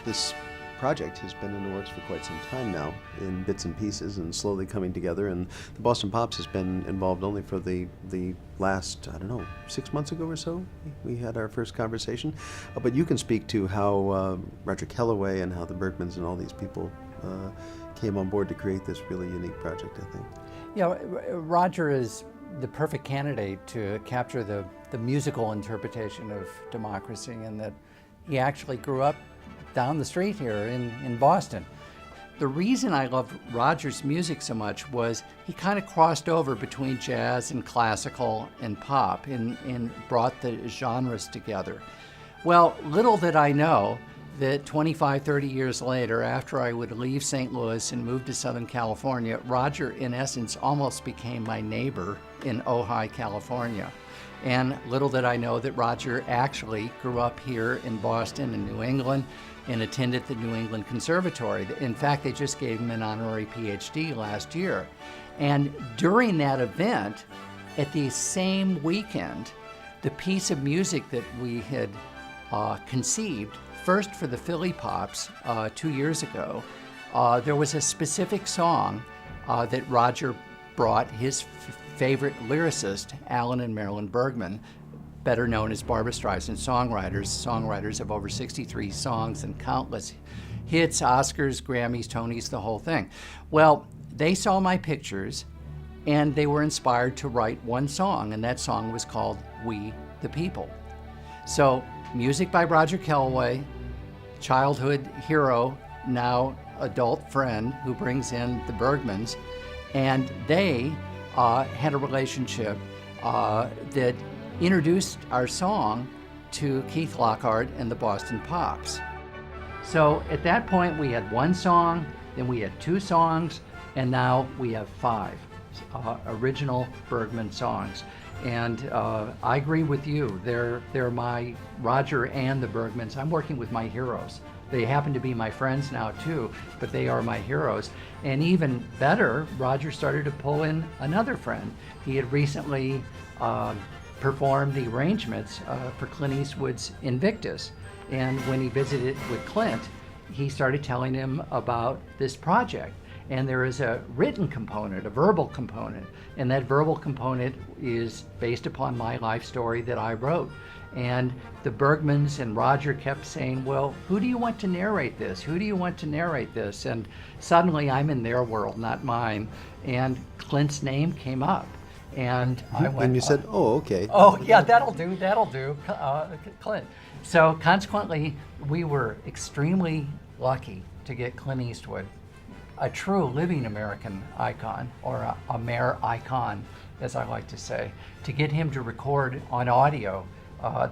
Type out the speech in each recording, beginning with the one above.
this project has been in the works for quite some time now, in bits and pieces and slowly coming together. And the Boston Pops has been involved only for the last, I don't know, 6 months ago or so. We had our first conversation. But you can speak to how Roger Kellaway and how the Bergmans and all these people came on board to create this really unique project, I think. Yeah, Roger is the perfect candidate to capture the musical interpretation of democracy, and that he actually grew up down the street here in Boston. The reason I loved Roger's music so much was he kind of crossed over between jazz and classical and pop and brought the genres together. Well, little did I know that 25, 30 years later, after I would leave St. Louis and move to Southern California, Roger, in essence, almost became my neighbor in Ojai, California. And little did I know that Roger actually grew up here in Boston and New England and attended the New England Conservatory. In fact, they just gave him an honorary PhD last year. And during that event, at the same weekend, the piece of music that we had conceived, first for the Philly Pops 2 years ago, there was a specific song that Roger brought his favorite lyricist, Alan and Marilyn Bergman, better known as Barbra Streisand songwriters of over 63 songs and countless hits, Oscars, Grammys, Tonys, the whole thing. Well, they saw my pictures and they were inspired to write one song, and that song was called We the People. So, music by Roger Kellaway, childhood hero, now adult friend who brings in the Bergmans, and they had a relationship that introduced our song to Keith Lockhart and the Boston Pops. So at that point we had one song, then we had 2 songs, and now we have 5 original Bergman songs. And I agree with you, they're my, Roger and the Bergmans, I'm working with my heroes. They happen to be my friends now too, but they are my heroes. And even better, Roger started to pull in another friend. He had recently performed the arrangements for Clint Eastwood's Invictus. And when he visited with Clint, he started telling him about this project. And there is a written component, a verbal component, and that verbal component is based upon my life story that I wrote. And the Bergmans and Roger kept saying, well, who do you want to narrate this? Who do you want to narrate this? And suddenly I'm in their world, not mine. And Clint's name came up. And I went, and you said, oh, okay. Oh, yeah, that'll do, Clint. So consequently, we were extremely lucky to get Clint Eastwood, a true living American icon, or a Amer icon, as I like to say, to get him to record on audio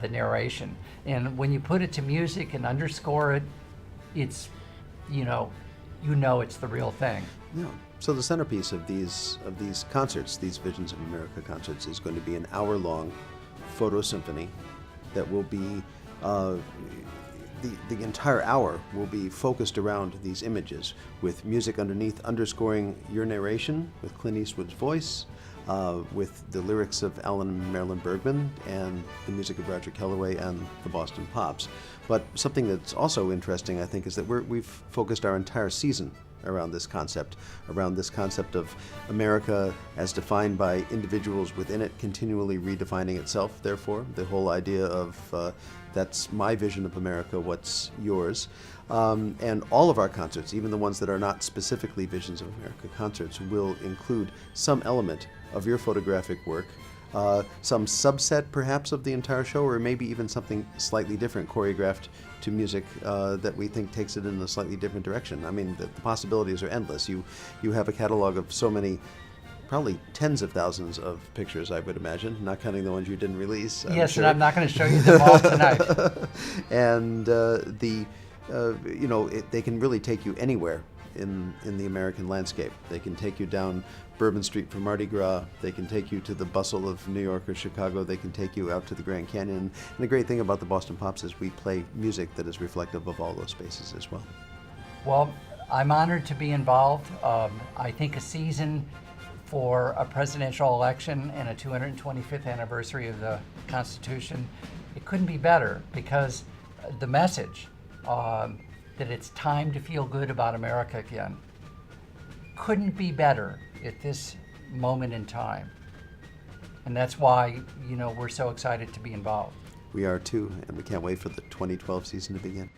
the narration. And when you put it to music and underscore it, it's, you know it's the real thing. Yeah. So the centerpiece of these concerts, these Visions of America concerts, is going to be an hour-long photo-symphony that will be, the entire hour will be focused around these images, with music underneath underscoring your narration, with Clint Eastwood's voice, with the lyrics of Alan and Marilyn Bergman, and the music of Roger Kellaway and the Boston Pops. But something that's also interesting, I think, is that we've focused our entire season around this concept of America as defined by individuals within it, continually redefining itself, therefore. The whole idea of that's my vision of America, what's yours? And all of our concerts, even the ones that are not specifically Visions of America concerts, will include some element of your photographic work, some subset perhaps of the entire show, or maybe even something slightly different, choreographed to music that we think takes it in a slightly different direction. I mean, the possibilities are endless. You have a catalog of so many, probably tens of thousands of pictures, I would imagine, not counting the ones you didn't release. Yes, sure. And I'm not going to show you them all tonight. And they can really take you anywhere in the American landscape. They can take you down Bourbon Street for Mardi Gras. They can take you to the bustle of New York or Chicago. They can take you out to the Grand Canyon. And the great thing about the Boston Pops is we play music that is reflective of all those spaces as well. Well, I'm honored to be involved. I think a season for a presidential election and a 225th anniversary of the Constitution, it couldn't be better, because the message that it's time to feel good about America again. Couldn't be better at this moment in time. And that's why, we're so excited to be involved. We are too, and we can't wait for the 2012 season to begin.